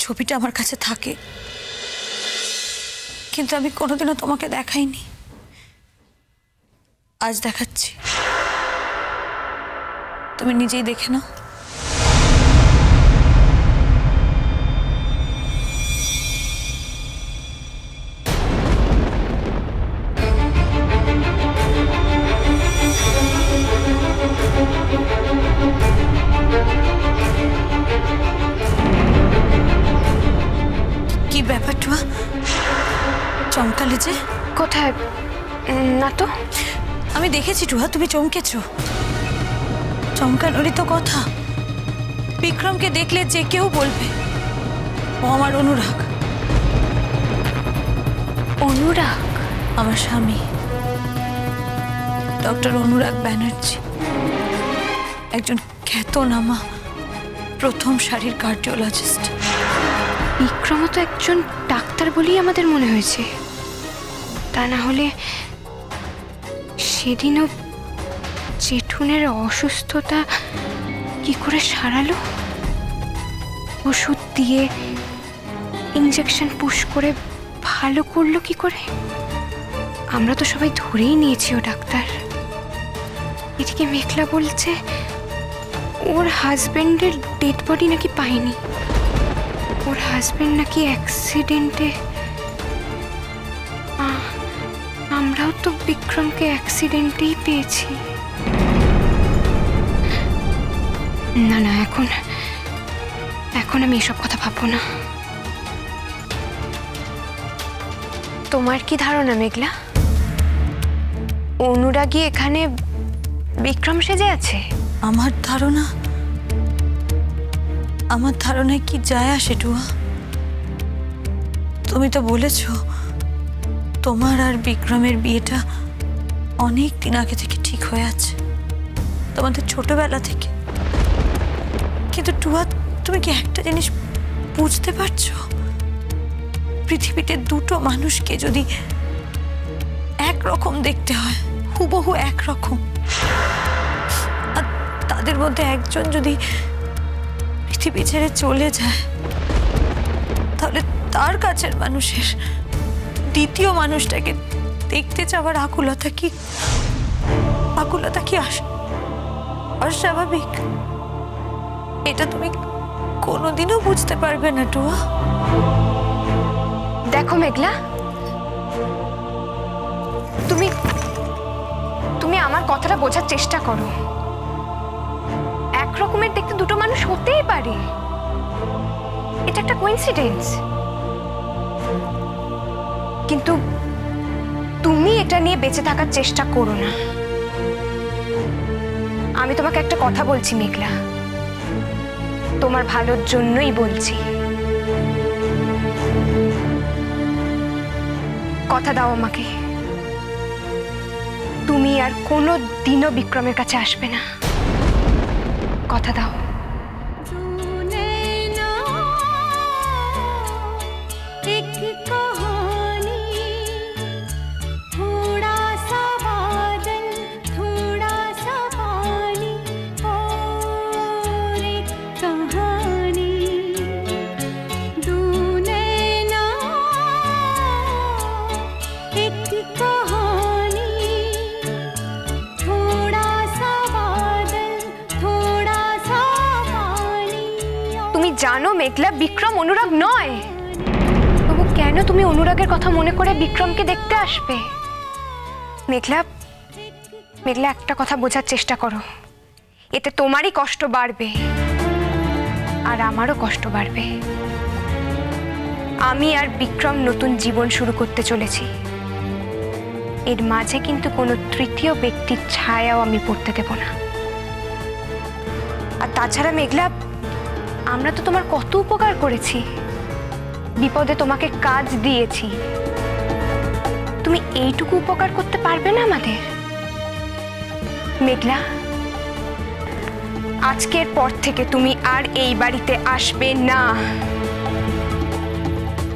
ছবিটা আমার কাছে থাকে, কিন্তু আমি কোনোদিনও তোমাকে দেখাইনি। আজ দেখাচ্ছি, তুমি নিজেই দেখে নাও। কি ব্যাপারটা চমকালে যে? কোথায়? না তো। আমি দেখেছি টুহা, তুমি চমকেছ। চমকানোরই তো কথা। বিক্রমকে দেখলে যে কেউ বলবে ও আমার অনুরাগ। অনুরাগ? আমার স্বামী ডক্টর অনুরাগ ব্যানার্জি, একজন খ্যাতনামা প্রথম সারির কার্ডিওলজিস্ট। বিক্রম তো একজন ডাক্তার বলেই আমাদের মনে হয়েছে, তা না হলে সেদিনও জেঠুনের অসুস্থতা কি করে সারালো? ওষুধ দিয়ে ইনজেকশন পুশ করে ভালো করলো কি করে? আমরা তো সবাই ধরেই নিয়েছি ও ডাক্তার। এদিকে মেঘলা বলছে ওর হাজবেন্ডের ডেড বডি নাকি পায়নি, ওর হাজবেন্ড নাকি অ্যাক্সিডেন্টে। আমরাও তো বিক্রমকে অ্যাক্সিডেন্টেই পেয়েছি। না না, এখন আমি এসব কথা ভাববো না। তোমার কি ধারণা মেঘলা, অনুরাগী এখানে বিক্রম সেজে আছে? আমার ধারণায় কি যায় আসে টুহা? তুমি তো বলেছ তোমার আর বিক্রমের বিয়েটা অনেক দিন আগে থেকে ঠিক হয়ে আছে, তোমাদের ছোটবেলা থেকে। কিন্তু টুহা, তুমি কি একটা জিনিস বুঝতে পারছো? পৃথিবীতে দুটো মানুষকে যদি একরকম দেখতে হয়, হুবহু একরকম, আর তাদের মধ্যে একজন যদি পৃথিবী ছেড়ে চলে যায়, তাহলে তার কাছের মানুষের দ্বিতীয় মানুষটাকে দেখতে চাওয়ার আকুলতা কি অস্বাভাবিক? এটা তুমি কোনোদিনও বুঝতে পারবে না টুহা। দেখো মেঘলা, তুমি আমার কথাটা বোঝার চেষ্টা করো। একরকমের দেখতে দুটো মানুষ হতেই পারে, এটা একটা কোইন্সিডেন্স। কিন্তু তুমি এটা নিয়ে বেঁচে থাকার চেষ্টা করো না। আমি তোমাকে একটা কথা বলছি মেঘলা, তোমার ভালোর জন্যই বলছি। কথা দাও আমাকে, তুমি আর কোনো দিনও বিক্রমের কাছে আসবে না। কথা দাও। জানো মেঘলা, বিক্রম অনুরাগ নয়, তবু কেন তুমি অনুরাগের কথা মনে করে বিক্রমকে দেখতে আসবে? মেঘলা, একটা কথা বোঝার চেষ্টা করো। এতে তোমারই কষ্ট বাড়বে আর আমারও কষ্ট বাড়বে। আমি আর বিক্রম নতুন জীবন শুরু করতে চলেছি। এর মাঝে কিন্তু কোনো তৃতীয় ব্যক্তির ছায়াও আমি পড়তে দেব না। আর তাছাড়া মেঘলা, আমরা তো তোমার কত উপকার করেছি, বিপদে তোমাকে কাজ দিয়েছি। তুমি এইটুকু উপকার করতে পারবে না আমাদের? মেঘলা, আজকের পর থেকে তুমি আর এই বাড়িতে আসবে না।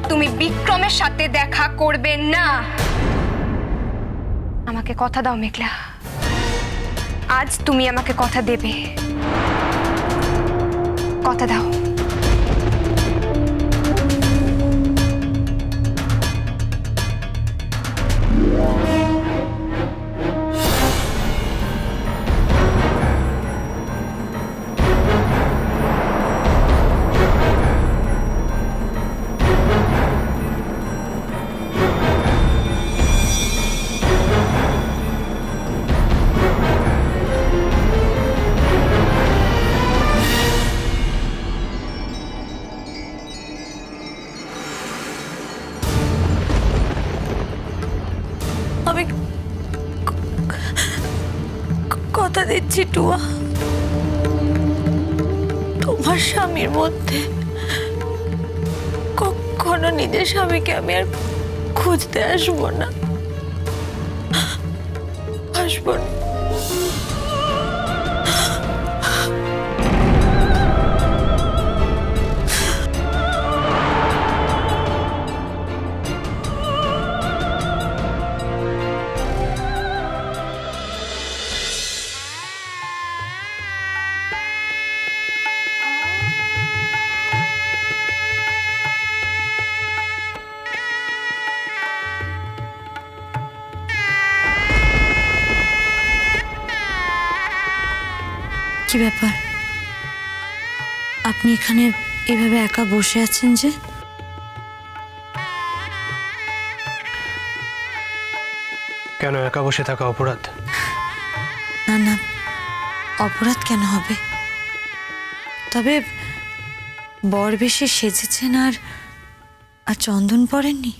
তুমি বিক্রমের সাথে দেখা করবে না। আমাকে কথা দাও মেঘলা, আজ তুমি আমাকে কথা দেবে। কথা দাও। দিচ্ছি টুয়া, তোমার স্বামীর মধ্যে কখনো নিজের স্বামীকে আমি আর খুঁজতে আসবো না, আসবো না। কি ব্যাপার, আপনি এখানে এভাবে একা বসে আছেন যে? কেন একা বসে থাকা অপরাধ? না না, অপরাধ কেন হবে? তবে বর বেশে সেজেছেন আর চন্দন পড়েননি।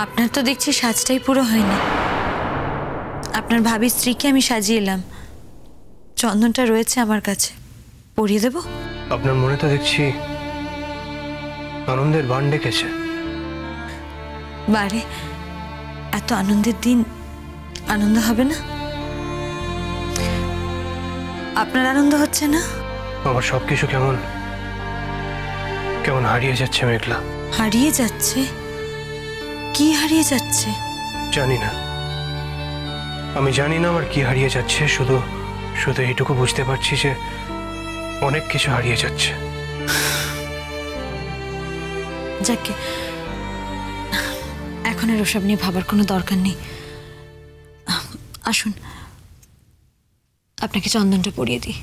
আপনার তো দেখছি সাজটাই পুরো হয়নি। আপনার ভাবির স্ত্রীকে আমি সাজিয়ে এলাম, চন্দনটা রয়েছে আমার কাছে, পরিয়ে দেব। আপনার মনে তো দেখছি আনন্দের বান ডেকেছে। বারে, এত আনন্দের দিন আনন্দ হবে না? আপনার আনন্দ হচ্ছে না? আমার সবকিছু কেমন কেমন হারিয়ে যাচ্ছে মেঘলা। হারিয়ে যাচ্ছে? কি হারিয়ে যাচ্ছে? জানি না, আমি জানি না আমার কি হারিয়ে যাচ্ছে। শুধু শুধু এইটুকু বুঝতে পারছি যে অনেক কিছু হারিয়ে যাচ্ছে। যাকে এখন আর ওসব নিয়ে ভাবার কোনো দরকার নেই। আসুন, আপনাকে চন্দনটা পরিয়ে দিই।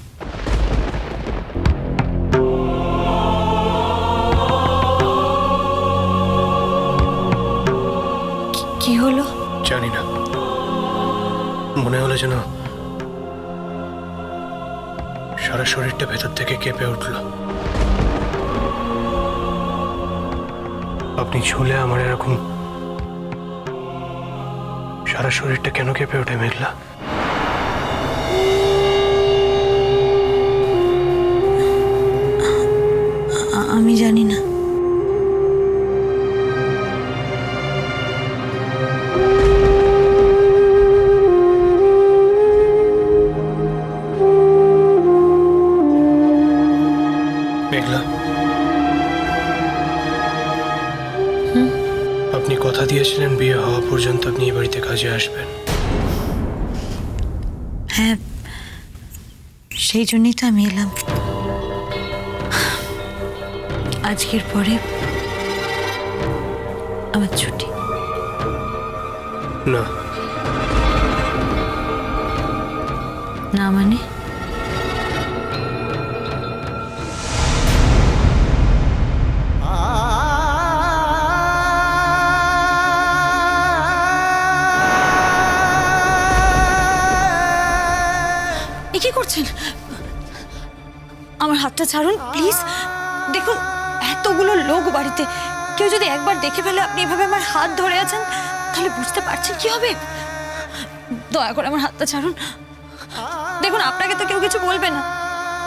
কি হলো? জানি না, মনে হলো যেন সারা শরীরটা ভেতর থেকে কেঁপে উঠল। আপনি ছুলে আমার এরকম সারা শরীরটা কেন কেঁপে ওঠে মেঘলা? আমি জানি না। মেঘলা, আপনি কথা দিয়েছিলেন বিয়ে হওয়া পর্যন্ত আপনি এই বাড়িতে কাজে আসবেন। হ্যাঁ, সেই জন্যই তো আমি এলাম। আজকের পরে আমার ছুটি। না না মানে? কি করছেন? আমার হাতটা ছাড়ুন প্লিজ। দেখুন, এতগুলো লোক বাড়িতে, কেউ যদি একবার দেখে ফেলে আপনি এভাবে আমার হাত ধরে আছেন, তাহলে বুঝতে পারছেন কি হবে? দয়া করে আমার হাতটা ছাড়ুন। দেখুন, আপনাকে তো কেউ কিছু বলবে না,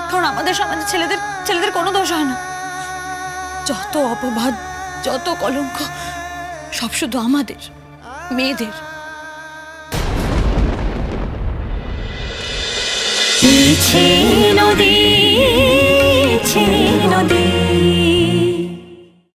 কারণ আমাদের সমাজে ছেলেদের কোনো দোষ হয় না। যত অপবাদ, যত কলঙ্ক, সব শুধু আমাদের মেয়েদের। নদী